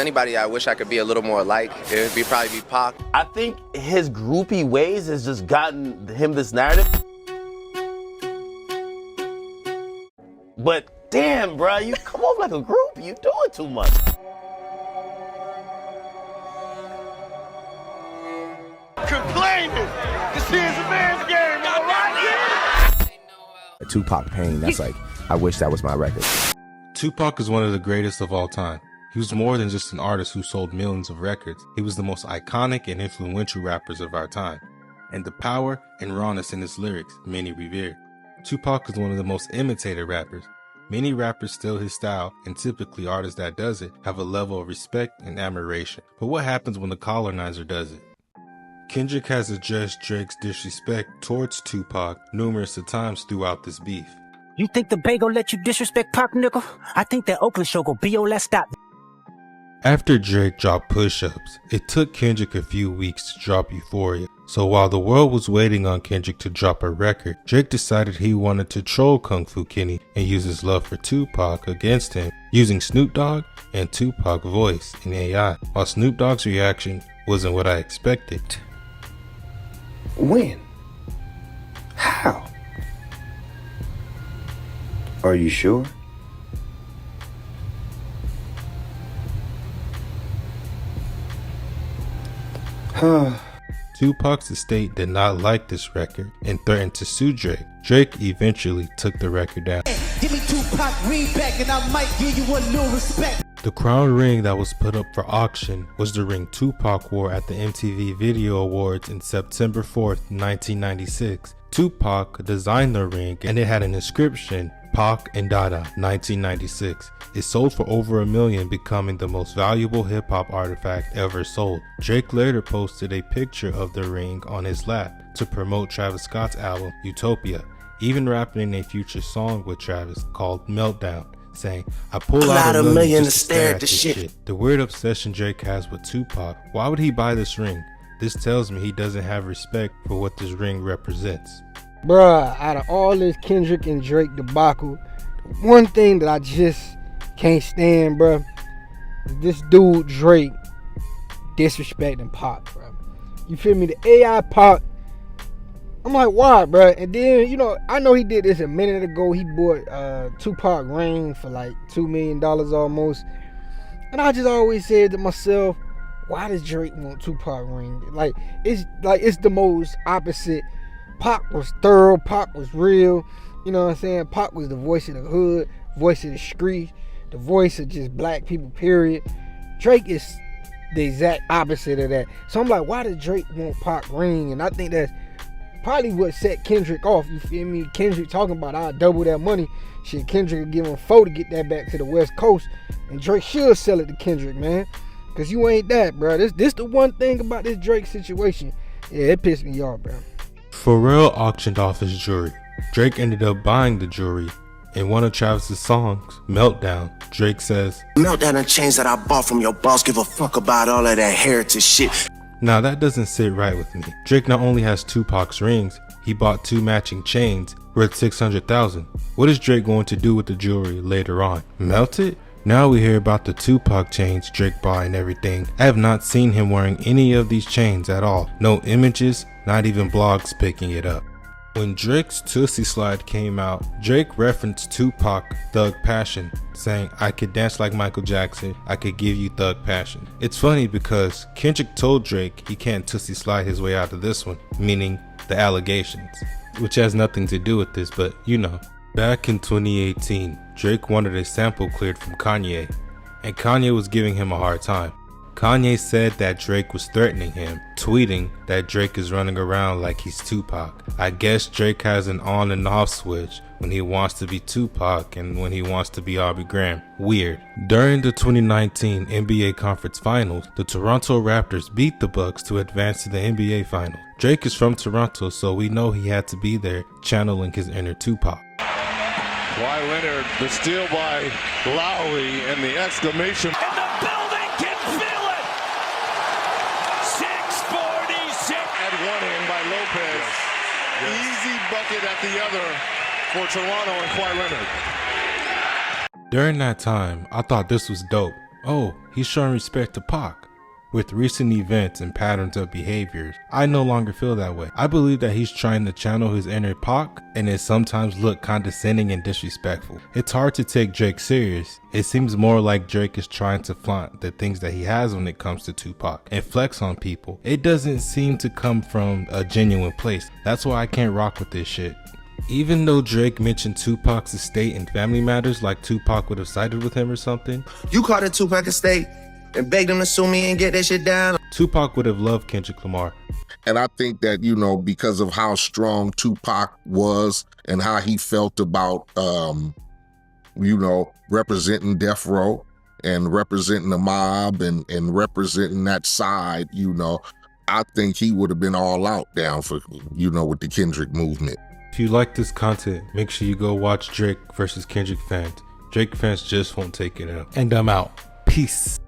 Anybody I wish I could be a little more like, it would probably be Pac. I think his groupie ways has just gotten him this narrative. But damn, bro, you come off like a groupie. You doing too much. Complaining. This here's a man's game, all right? Tupac Pain, that's like, I wish that was my record. Tupac is one of the greatest of all time. He was more than just an artist who sold millions of records. He was the most iconic and influential rappers of our time. And the power and rawness in his lyrics, many revered. Tupac is one of the most imitated rappers. Many rappers steal his style, and typically artists that does it have a level of respect and admiration. But what happens when the colonizer does it? Kendrick has addressed Drake's disrespect towards Tupac numerous times throughout this beef. You think the Bay gon' let you disrespect Pac, nigga? I think that Oakland show gon' be your last stop. After Drake dropped Push-Ups, it took Kendrick a few weeks to drop Euphoria. So while the world was waiting on Kendrick to drop a record, Drake decided he wanted to troll Kung Fu Kenny and use his love for Tupac against him, using Snoop Dogg and Tupac voice in AI. While Snoop Dogg's reaction wasn't what I expected. When? How? Are you sure? Tupac's estate did not like this record and threatened to sue Drake. Drake eventually took the record down. Give me Tupac ring back and I might give you a little respect. The crown ring that was put up for auction was the ring Tupac wore at the MTV Video Awards in September 4th, 1996. Tupac designed the ring and it had an inscription, Pac and Dada, 1996. It sold for over $1 million, becoming the most valuable hip-hop artifact ever sold. Drake later posted a picture of the ring on his lap to promote Travis Scott's album, Utopia, even rapping in a future song with Travis called Meltdown, saying, I pull out $1 million just to stare at this shit. The weird obsession Drake has with Tupac. Why would he buy this ring? This tells me he doesn't have respect for what this ring represents. Bruh, out of all this Kendrick and Drake debacle, one thing that I just can't stand, bruh, is this dude Drake disrespecting Pac, bruh. You feel me? The AI Pac, I'm like, why, bruh? And then, you know, I know he did this a minute ago. He bought Tupac ring for like $2 million almost. And I just always said to myself, why does Drake want Tupac ring? It's the most opposite. Pac was thorough, Pac was real, you know what I'm saying? Pac was the voice of the hood, voice of the street, the voice of just black people, period. Drake is the exact opposite of that. So I'm like, why does Drake want Pac ring? And I think that's probably what set Kendrick off, you feel me? Kendrick talking about, I'll double that money. Shit, Kendrick will give him $4 to get that back to the West Coast. And Drake should sell it to Kendrick, man. Cause you ain't that, bro. This the one thing about this Drake situation. Yeah, it pissed me off, bro. Pharrell auctioned off his jewelry. Drake ended up buying the jewelry. In one of Travis's songs, Meltdown, Drake says, Meltdown and chains that I bought from your boss, give a fuck about all of that heritage shit. Now that doesn't sit right with me. Drake not only has Tupac's rings, he bought 2 matching chains worth $600,000. What is Drake going to do with the jewelry later on? Melt it? Now we hear about the Tupac chains Drake bought and everything. I have not seen him wearing any of these chains at all. No images, not even blogs picking it up. When Drake's Tootsie Slide came out, Drake referenced Tupac Thug Passion, saying, I could dance like Michael Jackson, I could give you thug passion. It's funny because Kendrick told Drake he can't Tootsie Slide his way out of this one, meaning the allegations, which has nothing to do with this, but you know. Back in 2018, Drake wanted a sample cleared from Kanye, and Kanye was giving him a hard time. Kanye said that Drake was threatening him, tweeting that Drake is running around like he's Tupac. I guess Drake has an on and off switch when he wants to be Tupac and when he wants to be Aubrey Graham. Weird. During the 2019 NBA Conference Finals, the Toronto Raptors beat the Bucks to advance to the NBA Finals. Drake is from Toronto, so we know he had to be there, channeling his inner Tupac. Kawhi Leonard, the steal by Lowry, and the exclamation. And the building can feel it! 646! At one hand by Lopez. Yes. Easy bucket at the other for Toronto and Kawhi Leonard. During that time, I thought this was dope. oh, he's showing respect to Pac. With recent events and patterns of behaviors, I no longer feel that way. I believe that he's trying to channel his inner Pac, and it sometimes look condescending and disrespectful. It's hard to take Drake serious. It seems more like Drake is trying to flaunt the things that he has when it comes to Tupac and flex on people. It doesn't seem to come from a genuine place. That's why I can't rock with this shit. Even though Drake mentioned Tupac's estate and family matters like Tupac would have sided with him or something, You called it Tupac estate and begged him to sue me and get that shit down. Tupac would have loved Kendrick Lamar. And I think that, you know, because of how strong Tupac was and how he felt about, you know, representing Death Row and representing the mob and representing that side, you know, I think he would have been all out down for, you know, with the Kendrick movement. If you like this content, make sure you go watch Drake versus Kendrick fans. Drake fans just won't take it out. And I'm out. Peace.